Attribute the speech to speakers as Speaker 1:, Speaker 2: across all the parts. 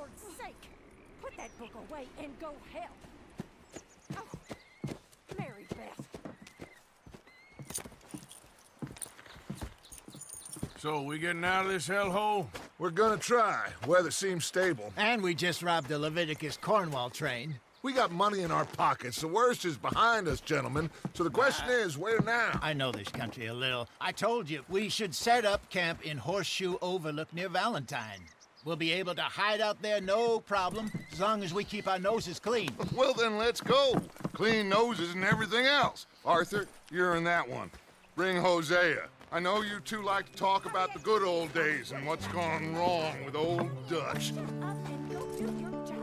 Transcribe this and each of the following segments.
Speaker 1: Lord's sake! Put that book away and go help. Oh, Mary Beth.
Speaker 2: So, we getting out of this hellhole?
Speaker 3: We're gonna try. Weather seems stable.
Speaker 4: And we just robbed the Leviticus Cornwall train.
Speaker 3: We got money in our pockets. The worst is behind us, gentlemen. So the question is, where now?
Speaker 4: I know this country a little. I told you, we should set up camp in Horseshoe Overlook near Valentine. We'll be able to hide out there, no problem, as long as we keep our noses clean.
Speaker 3: Well, then let's go. Clean noses and everything else. Arthur, you're in that one. Bring Hosea. I know you two like to talk about the good old days and what's gone wrong with old Dutch.
Speaker 1: Shut up and go do your job.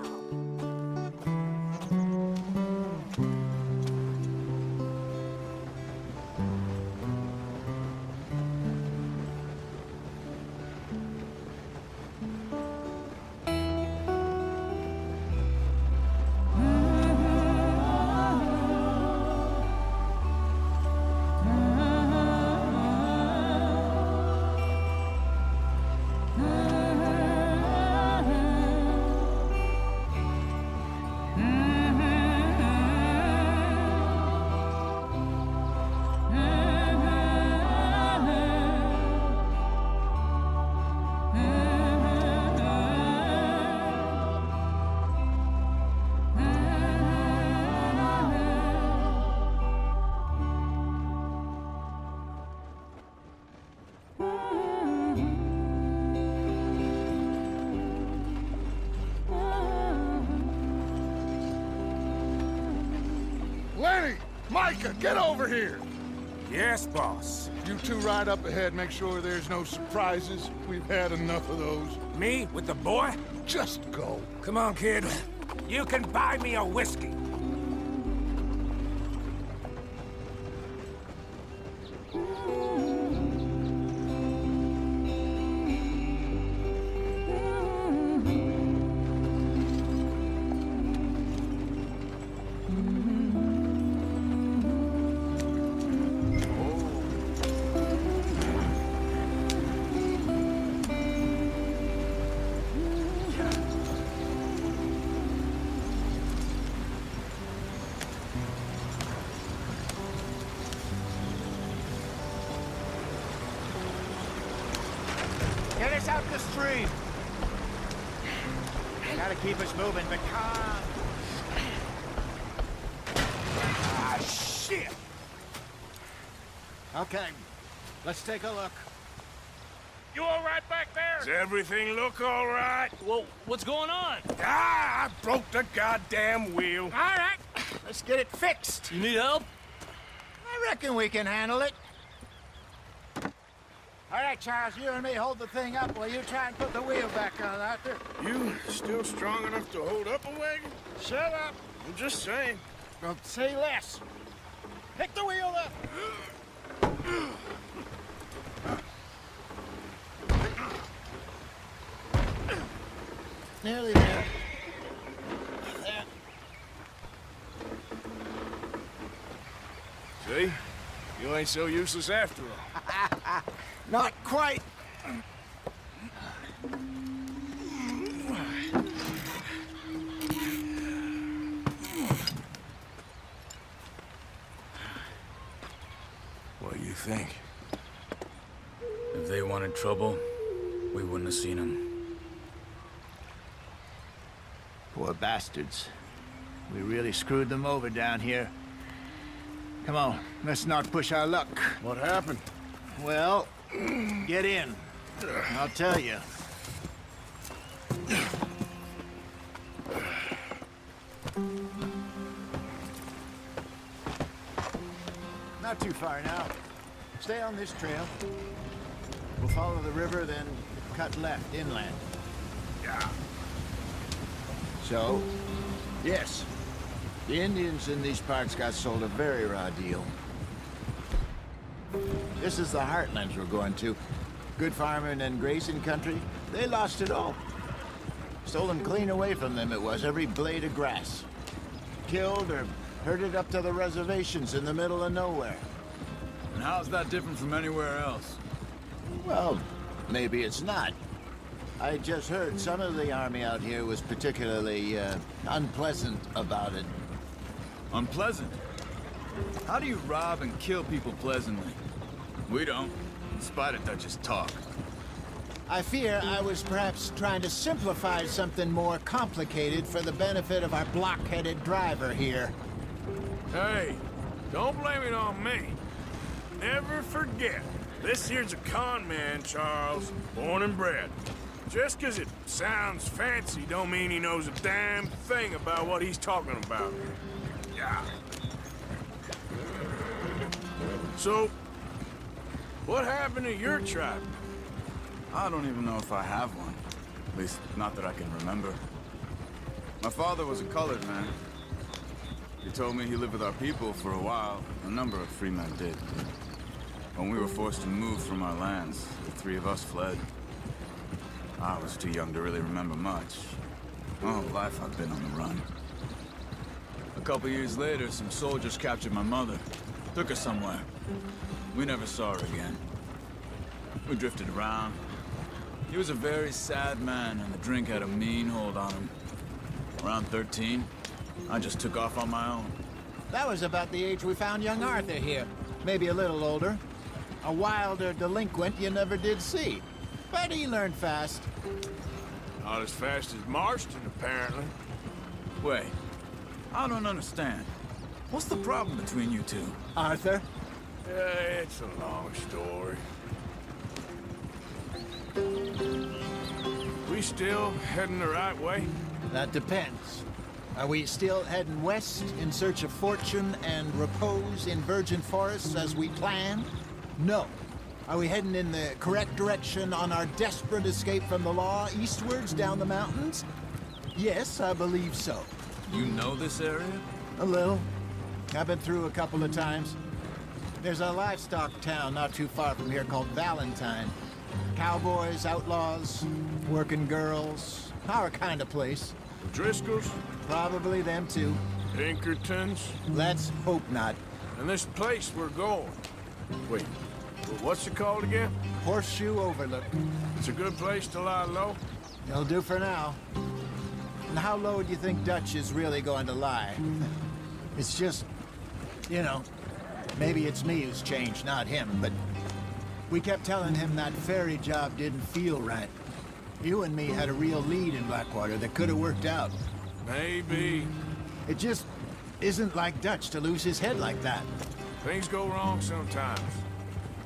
Speaker 3: Lenny! Micah, get over here!
Speaker 2: Yes, boss.
Speaker 3: You two ride up ahead, make sure there's no surprises. We've had enough of those.
Speaker 2: Me with the boy?
Speaker 3: Just go.
Speaker 2: Come on, kid. You can buy me a whiskey.
Speaker 4: Get us out the stream. Gotta keep us moving, but calm.
Speaker 2: Ah, shit!
Speaker 4: Okay, let's take a look.
Speaker 5: You all right back there?
Speaker 2: Does everything look all right?
Speaker 5: Well, what's going on?
Speaker 2: Ah, I broke the goddamn wheel.
Speaker 4: All right, let's get it fixed.
Speaker 5: You need help?
Speaker 4: I reckon we can handle it. All right, Charles, you and me hold the thing up while you try and put the wheel back on, Arthur.
Speaker 2: You still strong enough to hold up a wagon?
Speaker 4: Shut up.
Speaker 2: I'm just saying.
Speaker 4: Don't say less. Pick the wheel up. Nearly there. There.
Speaker 2: See? You ain't so useless after all.
Speaker 4: Not quite.
Speaker 2: What do you think?
Speaker 5: If they wanted trouble, we wouldn't have seen them.
Speaker 4: Poor bastards. We really screwed them over down here. Come on, let's not push our luck.
Speaker 2: What happened?
Speaker 4: Well, get in. I'll tell you. Not too far now. Stay on this trail. We'll follow the river, then cut left inland.
Speaker 2: Yeah.
Speaker 4: So, yes, the Indians in these parts got sold a very raw deal. This is the heartlands we're going to. Good farming and grazing country. They lost it all. Stolen clean away from them it was, every blade of grass. Killed or herded up to the reservations in the middle of nowhere.
Speaker 5: And how's that different from anywhere else?
Speaker 4: Well, maybe it's not. I just heard some of the army out here was particularly, unpleasant about it.
Speaker 5: Unpleasant? How do you rob and kill people pleasantly? We don't, in spite of Dutch's talk.
Speaker 4: I fear I was perhaps trying to simplify something more complicated for the benefit of our block-headed driver here.
Speaker 2: Hey, don't blame it on me. Never forget, this here's a con man, Charles, born and bred. Just 'cause it sounds fancy don't mean he knows a damn thing about what he's talking about. Yeah. So, what happened to your tribe?
Speaker 5: I don't even know if I have one. At least, not that I can remember. My father was a colored man. He told me he lived with our people for a while. A number of free men did. When we were forced to move from our lands, the three of us fled. I was too young to really remember much. My whole life I've been on the run. A couple years later, some soldiers captured my mother. Took her somewhere. We never saw her again. We drifted around. He was a very sad man, and the drink had a mean hold on him. Around 13, I just took off on my own.
Speaker 4: That was about the age we found young Arthur here. Maybe a little older. A wilder delinquent you never did see. But he learned fast.
Speaker 2: Not as fast as Marston, apparently.
Speaker 5: Wait, I don't understand. What's the problem between you two?
Speaker 4: Arthur?
Speaker 2: It's a long story. We still heading the right way?
Speaker 4: That depends. Are we still heading west in search of fortune and repose in virgin forests as we planned? No. Are we heading in the correct direction on our desperate escape from the law eastwards down the mountains? Yes, I believe so.
Speaker 5: You know this area?
Speaker 4: A little. I've been through a couple of times. There's a livestock town not too far from here called Valentine. Cowboys, outlaws, working girls, our kind of place.
Speaker 2: The Driscolls?
Speaker 4: Probably them too.
Speaker 2: Pinkertons?
Speaker 4: Let's hope not.
Speaker 2: And this place we're going. Wait, what's it called again?
Speaker 4: Horseshoe Overlook.
Speaker 2: It's a good place to lie low?
Speaker 4: It'll do for now. And how low do you think Dutch is really going to lie? It's just, you know, maybe it's me who's changed, not him, but we kept telling him that ferry job didn't feel right. You and me had a real lead in Blackwater that could have worked out.
Speaker 2: Maybe.
Speaker 4: It just isn't like Dutch to lose his head like that.
Speaker 2: Things go wrong sometimes.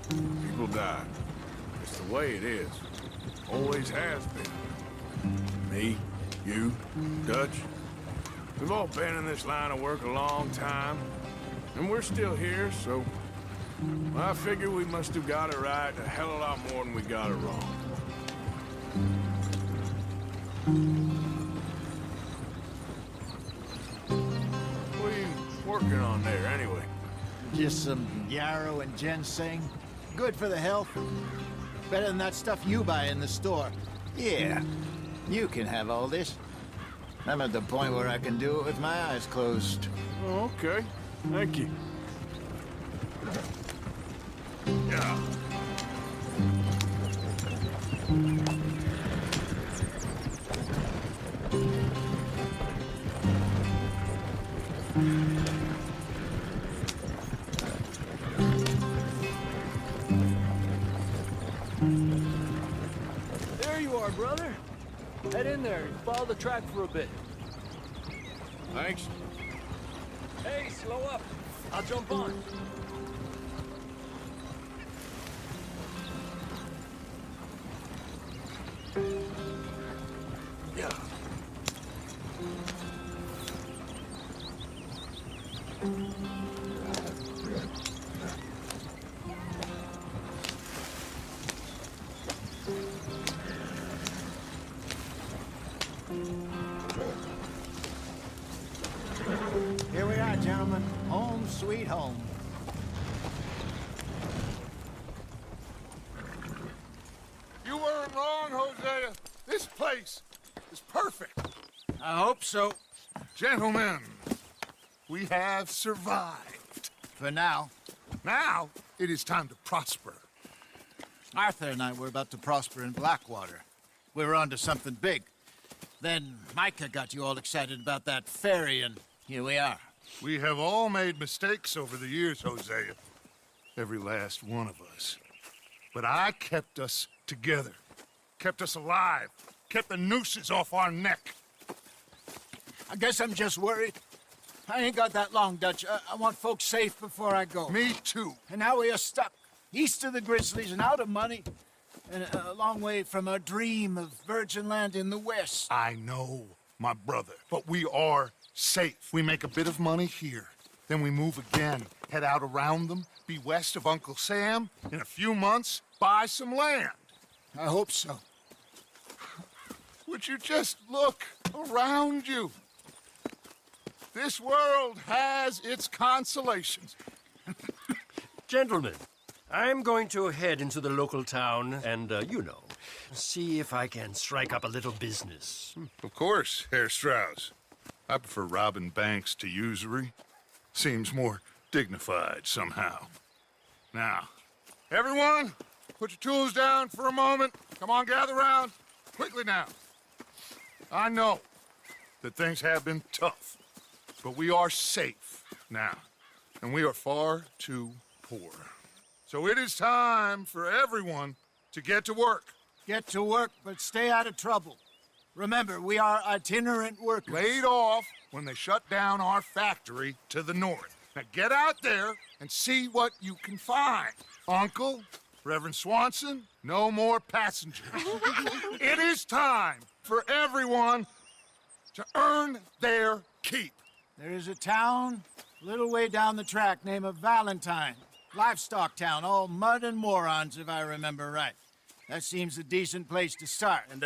Speaker 2: People die. It's the way it is. Always has been. Me, you, Dutch. We've all been in this line of work a long time. And we're still here, so... I figure we must have got it right a hell of a lot more than we got it wrong. What are you working on there, anyway?
Speaker 4: Just some yarrow and ginseng. Good for the health. Better than that stuff you buy in the store. Yeah, you can have all this. I'm at the point where I can do it with my eyes closed.
Speaker 2: Oh, okay. Thank you. Yeah.
Speaker 6: There you are, brother. Head in there and follow the track for a bit.
Speaker 2: Thanks.
Speaker 6: Hey, slow up. I'll jump on.
Speaker 2: Yeah.
Speaker 4: Here we are, gentlemen. Home sweet home.
Speaker 3: You weren't wrong, Hosea. This place is perfect.
Speaker 4: I hope so.
Speaker 3: Gentlemen, we have survived.
Speaker 4: For now.
Speaker 3: Now, it is time to prosper.
Speaker 4: Arthur and I were about to prosper in Blackwater. we were onto something big. Then Micah got you all excited about that ferry, and here we are.
Speaker 3: We have all made mistakes over the years, Hosea. Every last one of us. But I kept us together. Kept us alive. Kept the nooses off our neck.
Speaker 4: I guess I'm just worried. I ain't got that long, Dutch. I want folks safe before I go.
Speaker 3: Me too.
Speaker 4: And now we are stuck, east of the Grizzlies and out of money, and a long way from our dream of virgin land in the west.
Speaker 3: I know, my brother, but we are safe. We make a bit of money here. Then we move again, head out around them, be west of Uncle Sam. In a few months, buy some land.
Speaker 4: I hope so.
Speaker 3: Would you just look around you? This world has its consolations.
Speaker 7: Gentlemen, I'm going to head into the local town and, see if I can strike up a little business.
Speaker 3: Of course, Herr Strauss. I prefer robbing banks to usury. Seems more dignified somehow. Now, everyone, put your tools down for a moment. Come on, gather round. Quickly now. I know that things have been tough, but we are safe now, and we are far too poor. So it is time for everyone to get to work.
Speaker 4: Get to work, but stay out of trouble. Remember, we are itinerant workers.
Speaker 3: Laid off when they shut down our factory to the north. Now get out there and see what you can find. Uncle, Reverend Swanson, no more passengers. It is time for everyone to earn their keep.
Speaker 4: There is a town a little way down the track named Valentine. Livestock town, all mud and morons, if I remember right. That seems a decent place to start.
Speaker 8: And,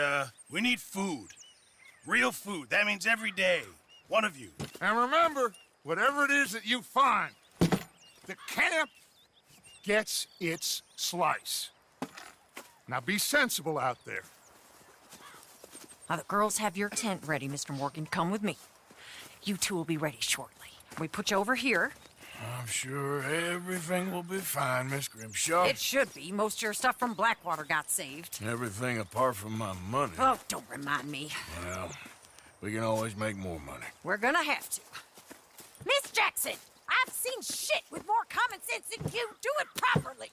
Speaker 8: we need food. Real food. That means every day. One of you.
Speaker 3: And remember, whatever it is that you find, the camp gets its slice. Now be sensible out there.
Speaker 1: Now, the girls have your tent ready, Mr. Morgan. Come with me. You two will be ready shortly. We put you over here.
Speaker 2: I'm sure everything will be fine, Miss Grimshaw.
Speaker 1: It should be. Most of your stuff from Blackwater got saved.
Speaker 2: Everything apart from my money.
Speaker 1: Oh, don't remind me.
Speaker 2: Well, we can always make more money.
Speaker 1: We're gonna have to. Miss Jackson, I've seen shit with more common sense than you. Do it properly.